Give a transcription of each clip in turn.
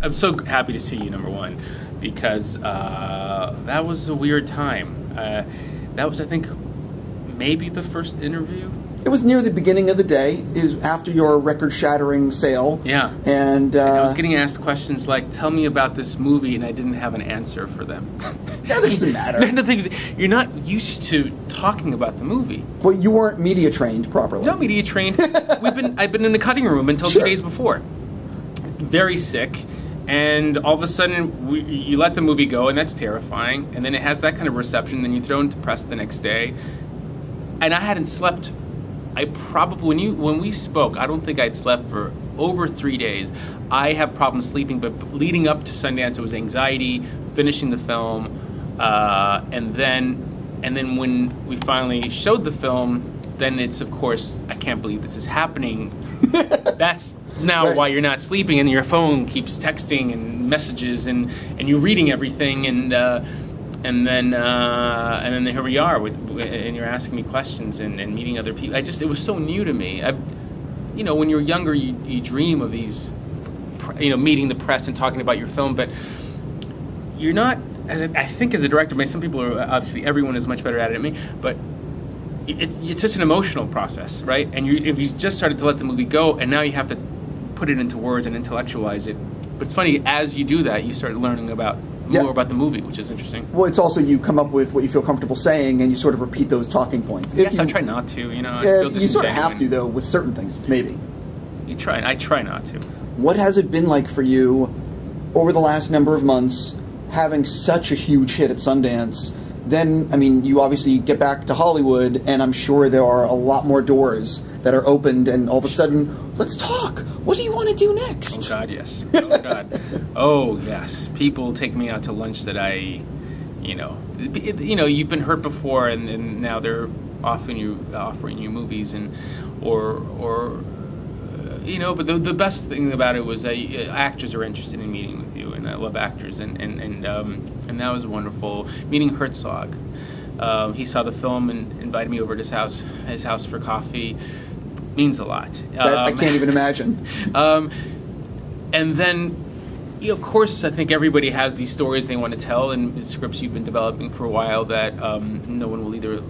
I'm so happy to see you, number one, because that was a weird time. That was, I think, maybe the first interview. It was near the beginning of the day. It was after your record-shattering sale. Yeah. And I was getting asked questions like, tell me about this movie, and I didn't have an answer for them. Yeah, that doesn't matter. The thing is, you're not used to talking about the movie. Well, you weren't media trained properly. Not media trained. I've been in the cutting room until 2 days before. Very sick. And all of a sudden, you let the movie go, and that's terrifying. And then it has that kind of reception. Then you throw into press the next day. And I hadn't slept. I probably, when we spoke, I don't think I'd slept for over 3 days. I have problems sleeping, but leading up to Sundance, it was anxiety, finishing the film, and then when we finally showed the film, then it's, of course, I can't believe this is happening. That's now right. Why you're not sleeping, and your phone keeps texting and messages, and you're reading everything, and then here we are, and you're asking me questions and meeting other people. It was so new to me. When you're younger, you dream of these, meeting the press and talking about your film, but you're not. I think as a director, some people are obviously, everyone is much better at it than me, but it's just an emotional process, right? And if you just started to let the movie go, and now you have to put it into words and intellectualize it. But it's funny, as you do that, you start learning more about the movie, which is interesting. Well, it's also you come up with what you feel comfortable saying, and you sort of repeat those talking points. Yes, I try not to. Yeah, you sort of have to, though, with certain things, maybe. I try not to. What has it been like for you over the last number of months, having such a huge hit at Sundance? Then, you obviously get back to Hollywood, and I'm sure there are a lot more doors that are opened, and all of a sudden, let's talk. What do you want to do next? Oh, God, yes. Oh, God. Oh, yes. People take me out to lunch that you've been hurt before, and now they're offering you movies, but the best thing about it was actors are interested in meeting with you, and I love actors, and that was wonderful. Meeting Herzog. He saw the film and invited me over to his house for coffee. Means a lot. I can't even imagine. And then, of course, I think everybody has these stories they want to tell, and scripts you've been developing for a while that no one will either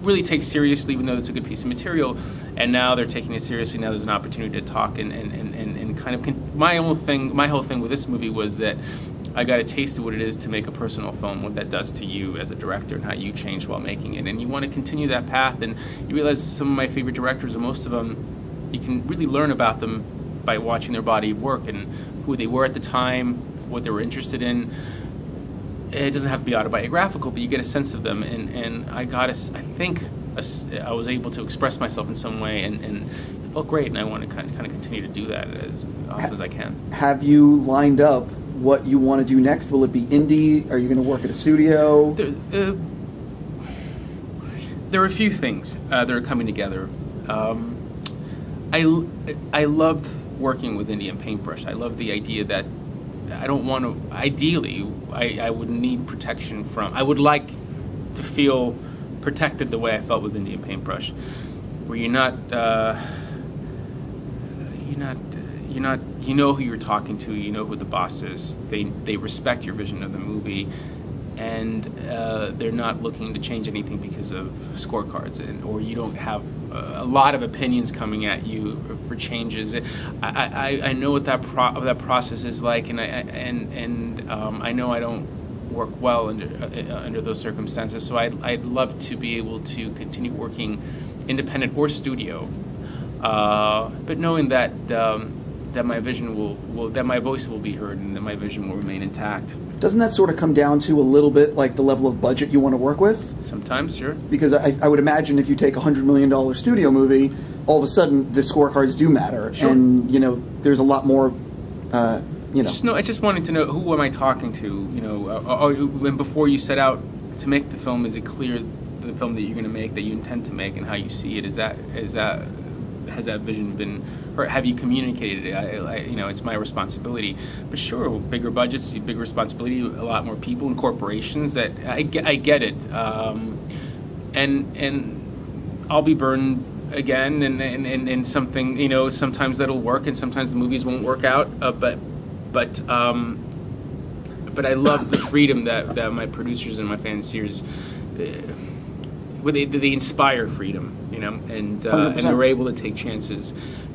really take seriously, even though it's a good piece of material, and now they're taking it seriously. Now there's an opportunity to talk, and kind of my whole thing with this movie was that I got a taste of what it is to make a personal film, what that does to you as a director, and how you change while making it. And you want to continue that path, and you realize some of my favorite directors, or most of them, you can really learn about them by watching their body of work and who they were at the time, what they were interested in. It doesn't have to be autobiographical, but you get a sense of them, and I was able to express myself in some way, and it felt great, and I want to kind of continue to do that as often as I can. Have you lined up what you want to do next? Will it be indie? Are you going to work at a studio? There are a few things that are coming together. I loved working with Indie and Paintbrush. I love the idea that I don't want to, ideally, I would need protection from, I would like to feel protected the way I felt with Indie and Paintbrush, where you know who you're talking to, you know who the boss is, they respect your vision of the movie, and they're not looking to change anything because of scorecards, or you don't have a lot of opinions coming at you for changes. I know what that process is like, and I know I don't work well under those circumstances. So I'd love to be able to continue working independent or studio, but knowing that my vision that my voice will be heard, and that my vision will remain intact. Doesn't that sort of come down to a little bit like the level of budget you want to work with? Sometimes, sure. Because I would imagine if you take a $100 million studio movie, all of a sudden the scorecards do matter, sure. And there's a lot more. I just wanted to know, who am I talking to? And before you set out to make the film, is it clear the film that you're going to make, that you intend to make, and how you see it? Has that vision been, or have you communicated it? It's my responsibility. But sure, bigger budgets, bigger responsibility, a lot more people and corporations. That I get it, and I'll be burned again, and something. Sometimes that'll work, and sometimes the movies won't work out. But But I love the freedom that my producers and my financiers, they inspire freedom, you know, and they're able to take chances.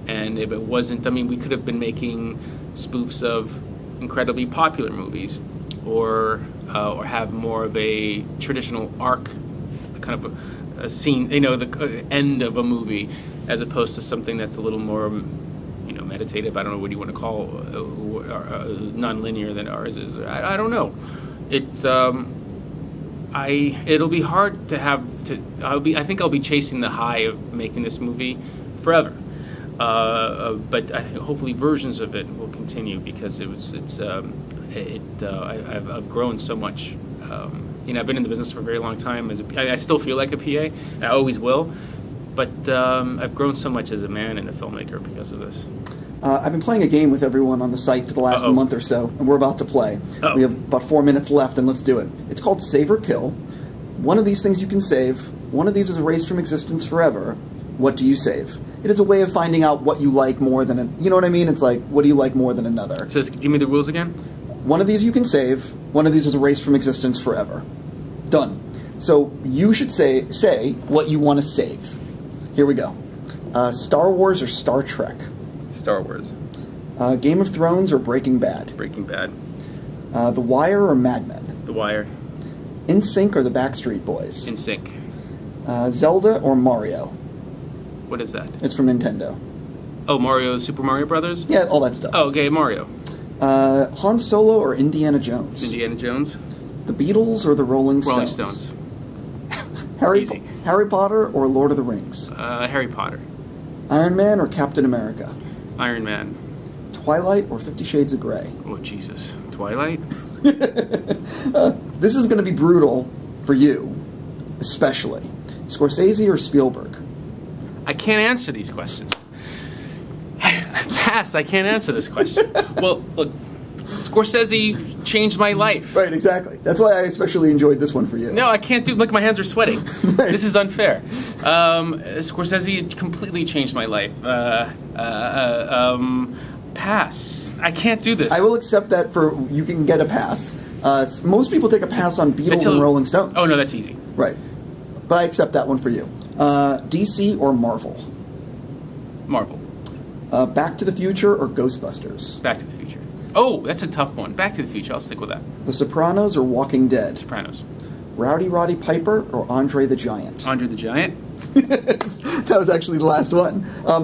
And if it wasn't, I mean, we could have been making spoofs of incredibly popular movies, or have more of a traditional arc, kind of a scene, you know, the end of a movie, as opposed to something that's a little more, you know, meditative. I don't know what you want to call non-linear than ours is. I don't know. It's it'll be hard to have to. I think I'll be chasing the high of making this movie forever. But hopefully versions of it will continue, because I've grown so much. You know, I've been in the business for a very long time. I still feel like a PA, and I always will. But I've grown so much as a man and a filmmaker because of this. I've been playing a game with everyone on the site for the last month or so, and we're about to play. We have about 4 minutes left, and let's do it. It's called Save or Kill. One of these things you can save. One of these is erased from existence forever. What do you save? It is a way of finding out what you like more than, you know what I mean? It's like, what do you like more than another? So give me the rules again. One of these you can save. One of these is erased from existence forever. Done. So you should say what you want to save. Here we go. Star Wars or Star Trek? Star Wars. Game of Thrones or Breaking Bad? Breaking Bad. The Wire or Mad Men? The Wire. NSYNC or the Backstreet Boys? NSYNC. Zelda or Mario? What is that? It's from Nintendo. Oh, Mario, Super Mario Brothers? Yeah, all that stuff. Oh, okay, Mario. Han Solo or Indiana Jones? Indiana Jones. The Beatles or the Rolling Stones? Rolling Stones. Harry Potter or Lord of the Rings? Harry Potter. Iron Man or Captain America? Iron Man. Twilight or 50 Shades of Grey? Oh, Jesus. Twilight? This is going to be brutal for you, especially. Scorsese or Spielberg? I can't answer these questions. Pass, I can't answer this question. Well, look, Scorsese changed my life. Right, exactly. That's why I especially enjoyed this one for you. No, I can't do. Look, my hands are sweating. Right. This is unfair. Scorsese completely changed my life. Pass. I can't do this. I will accept that you can get a pass. Most people take a pass on Beatles and Rolling Stones. Oh, no, that's easy. Right. But I accept that one for you. DC or Marvel? Marvel. Back to the Future or Ghostbusters? Back to the Future. Oh, that's a tough one. Back to the Future. I'll stick with that. The Sopranos or Walking Dead? Sopranos. Rowdy Roddy Piper or Andre the Giant? Andre the Giant. That was actually the last one.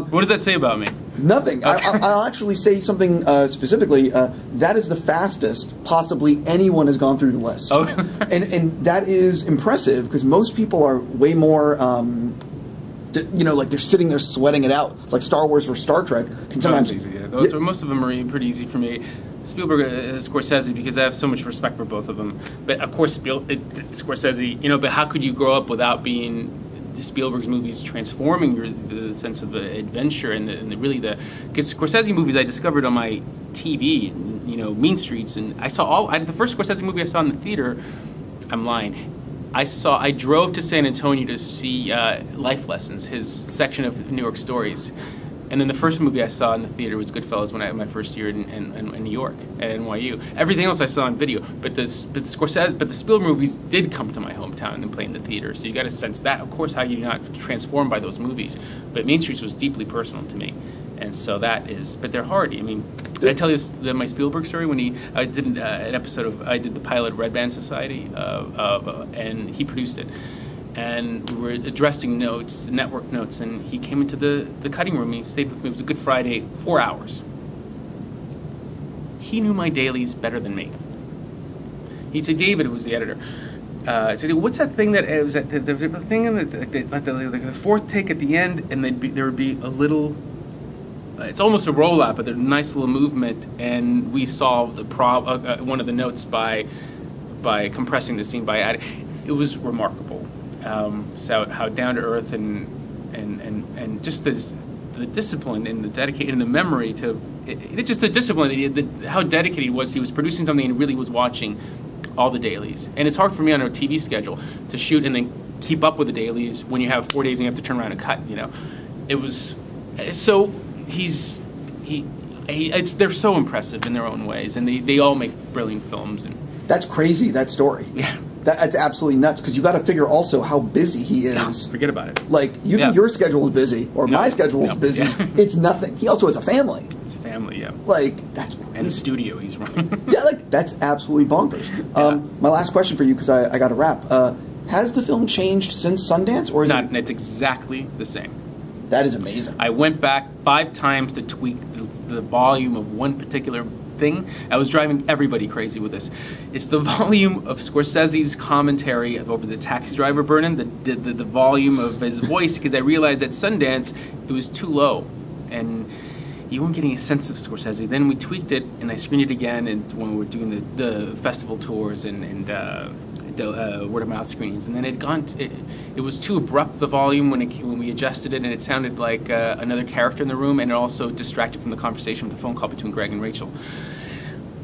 What does that say about me? Nothing. Okay. I'll actually say something specifically. That is the fastest possibly anyone has gone through the list. Oh. and that is impressive, because most people are way more, you know, like they're sitting there sweating it out. Like Star Wars or Star Trek can sometimes... Easy, yeah. Most of them are pretty easy for me. Spielberg, Scorsese, because I have so much respect for both of them. But of course, Scorsese, you know, but how could you grow up without being... Spielberg's movies transforming the sense of adventure and because Scorsese movies I discovered on my TV, you know, Mean Streets, and I saw the first Scorsese movie I saw in the theater. I'm lying. I drove to San Antonio to see Life Lessons, his section of New York Stories. And then the first movie I saw in the theater was Goodfellas when I had my first year in New York at NYU. Everything else I saw on video, but the Spielberg movies did come to my hometown and play in the theater. So you got to sense that. Of course, how you not transformed by those movies? But Main Streets was deeply personal to me, and so that is. But they're hard. I mean, did I tell you my Spielberg story when I did an episode of I did the pilot of Red Band Society, and he produced it. And we were addressing notes, network notes, and he came into the cutting room and he stayed with me. It was a Good Friday, 4 hours. He knew my dailies better than me. He'd say, David, who was the editor, I'd say, what's that thing that was that the thing in the fourth take at the end, and there would be a little, it's almost a roll-up, but there's a nice little movement, and we solved one of the notes by compressing the scene by adding. It was remarkable. So how down to earth and just the discipline and the dedication and the memory to just the discipline, how dedicated he was. He was producing something and really was watching all the dailies. And it's hard for me on a TV schedule to shoot and then keep up with the dailies when you have 4 days and you have to turn around and cut. You know, it was so he they're so impressive in their own ways, and they all make brilliant films. And that's crazy, that story. Yeah. That's absolutely nuts, because you got to figure also how busy he is. Forget about it. Like, you think your schedule is busy, or my schedule is busy. Yeah. It's nothing. He also has a family. It's a family, yeah. Like, that's crazy. And a studio he's running. Yeah, like, that's absolutely bonkers. My last question for you, because I got to wrap. Has the film changed since Sundance, or is it... It's exactly the same. That is amazing. I went back 5 times to tweak the volume of one particular thing. I was driving everybody crazy with this. It's the volume of Scorsese's commentary over the taxi driver burning, the volume of his voice, because I realized at Sundance it was too low, and you weren't getting a sense of Scorsese. Then we tweaked it, and I screened it again, and when we were doing the festival tours and word of mouth screens, and then it was too abrupt, the volume, when we adjusted it, and it sounded like another character in the room, and it also distracted from the conversation with the phone call between Greg and Rachel.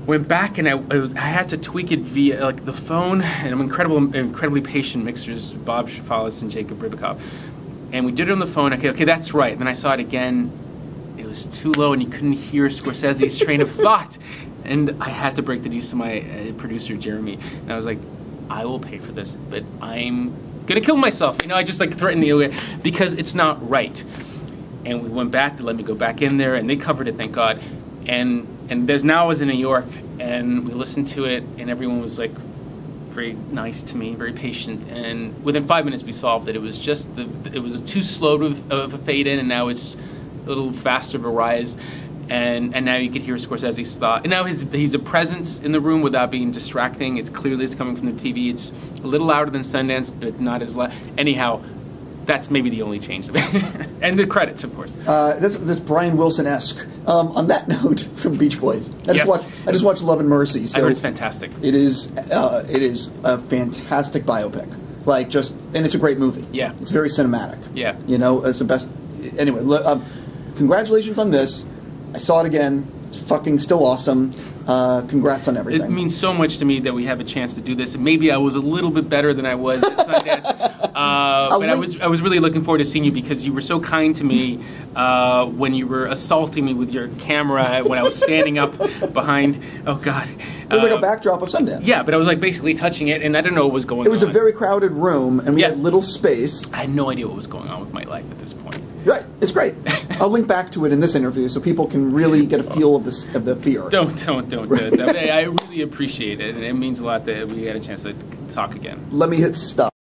Went back, and I had to tweak it via like the phone, and incredibly patient mixers, Bob Shafalis and Jacob Ribikoff, and we did it on the phone. Okay, that's right. And then I saw it again. It was too low, and you couldn't hear Scorsese's train of thought, and I had to break the news to my producer Jeremy, and I was like, I will pay for this, but I'm gonna kill myself. I just like threatened the because it's not right. And we went back. They let me go back in there, and they covered it, thank God. And now I was in New York, and we listened to it, and everyone was like very nice to me, very patient. And within 5 minutes, we solved it. It was just it was too slow of a fade in, and now it's a little faster of a rise. And now you could hear Scorsese's thought. And now he's a presence in the room without being distracting. It's coming from the TV. It's a little louder than Sundance, but not as loud. Anyhow, that's maybe the only change. And the credits, of course. That's Brian Wilson-esque. On that note, from Beach Boys, I just watched Love and Mercy. So I heard it's fantastic. It is a fantastic biopic. And it's a great movie. Yeah. It's very cinematic. Yeah. It's the best. Anyway, congratulations on this. I saw it again. It's fucking still awesome. Congrats on everything. It means so much to me that we have a chance to do this. And maybe I was a little bit better than I was at Sundance. But I was really looking forward to seeing you, because you were so kind to me when you were assaulting me with your camera when I was standing up behind. Oh God. It was like a backdrop of Sundance. Yeah, but I was like basically touching it, and I don't know what was going on. It was a very crowded room, and we had little space. I had no idea what was going on with my life at this point. Right, it's great. I'll link back to it in this interview so people can really get a feel of the fear. Don't. I really appreciate it, and it means a lot that we had a chance to talk again. Let me hit stop.